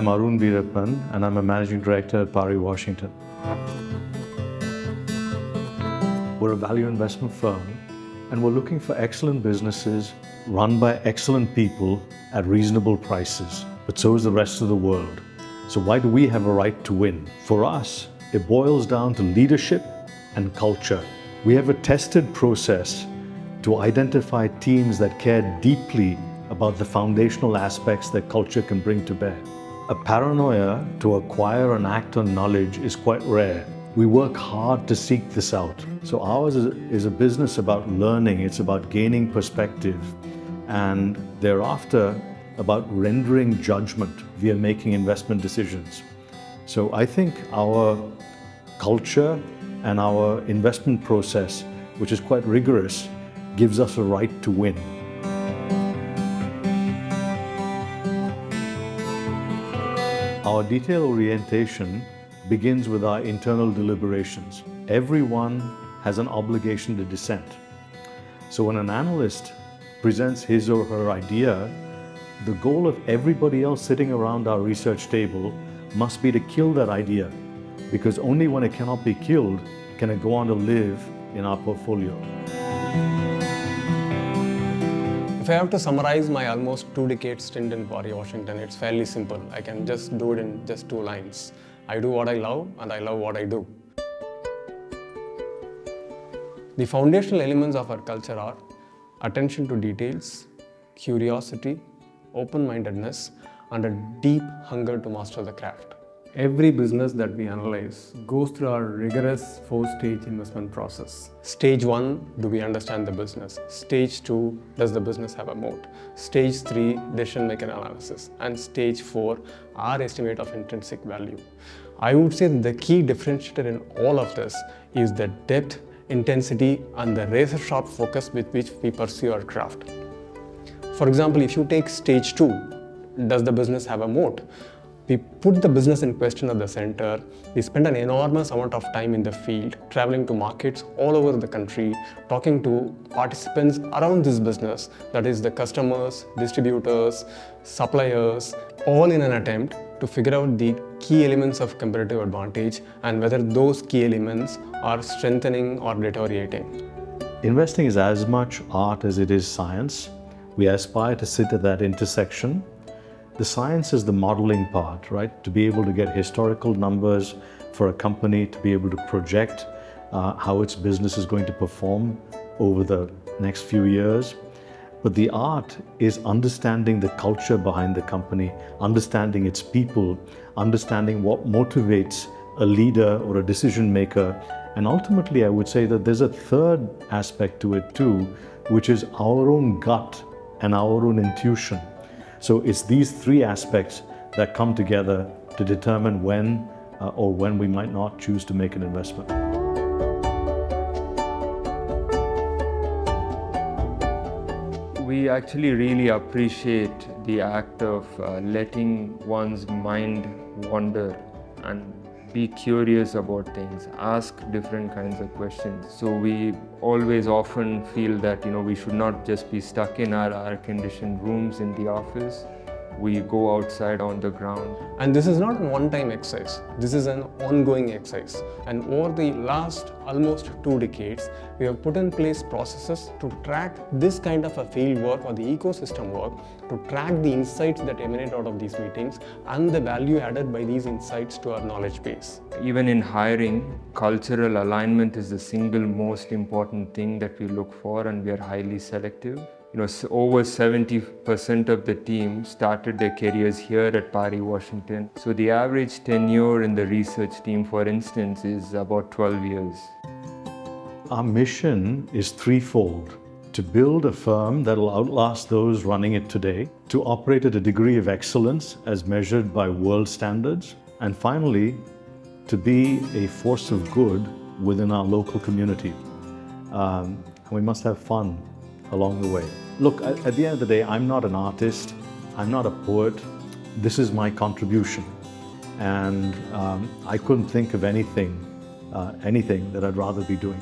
I'm Arun Veerappan, and I'm a Managing Director at Pari Washington. We're a value investment firm, and we're looking for excellent businesses run by excellent people at reasonable prices. But so is the rest of the world. So why do we have a right to win? For us, it boils down to leadership and culture. We have a tested process to identify teams that care deeply about the foundational aspects that culture can bring to bear. A paranoia to acquire and act on knowledge is quite rare. We work hard to seek this out. So ours is a business about learning, it's about gaining perspective, and thereafter about rendering judgment via making investment decisions. So I think our culture and our investment process, which is quite rigorous, gives us a right to win. Our detail orientation begins with our internal deliberations. Everyone has an obligation to dissent. So when an analyst presents his or her idea, the goal of everybody else sitting around our research table must be to kill that idea, because only when it cannot be killed can it go on to live in our portfolio. If I have to summarize my almost 2-decade stint in Pari Washington, it's fairly simple. I can just do it in just 2 lines. I do what I love, and I love what I do. The foundational elements of our culture are attention to details, curiosity, open-mindedness, and a deep hunger to master the craft. Every business that we analyze goes through our rigorous 4-stage investment process. Stage 1, do we understand the business? Stage 2, does the business have a moat? Stage 3, decision-making analysis. And Stage 4, our estimate of intrinsic value. I would say the key differentiator in all of this is the depth, intensity, and the razor-sharp focus with which we pursue our craft. For example, if you take Stage 2, does the business have a moat? We put the business in question at the center. We spend an enormous amount of time in the field, traveling to markets all over the country, talking to participants around this business, that is the customers, distributors, suppliers, all in an attempt to figure out the key elements of competitive advantage and whether those key elements are strengthening or deteriorating. Investing is as much art as it is science. We aspire to sit at that intersection. The science is the modeling part, right? To be able to get historical numbers for a company, to be able to project how its business is going to perform over the next few years. But the art is understanding the culture behind the company, understanding its people, understanding what motivates a leader or a decision maker. And ultimately, I would say that there's a third aspect to it too, which is our own gut and our own intuition. So it's these 3 aspects that come together to determine when or when we might not choose to make an investment. We actually really appreciate the act of letting one's mind wander and be curious about things, ask different kinds of questions. So we always often feel that we should not just be stuck in our air-conditioned rooms in the office. We go outside on the ground. And this is not a one-time exercise. This is an ongoing exercise. And over the last almost 2 decades, we have put in place processes to track this kind of a field work or the ecosystem work, to track the insights that emanate out of these meetings and the value added by these insights to our knowledge base. Even in hiring, cultural alignment is the single most important thing that we look for, and we are highly selective. Over 70% of the team started their careers here at Pari Washington. So the average tenure in the research team, for instance, is about 12 years. Our mission is threefold: to build a firm that will outlast those running it today, to operate at a degree of excellence as measured by world standards, and finally, to be a force of good within our local community. And we must have fun along the way. Look, at the end of the day, I'm not an artist, I'm not a poet. This is my contribution. And I couldn't think of anything that I'd rather be doing.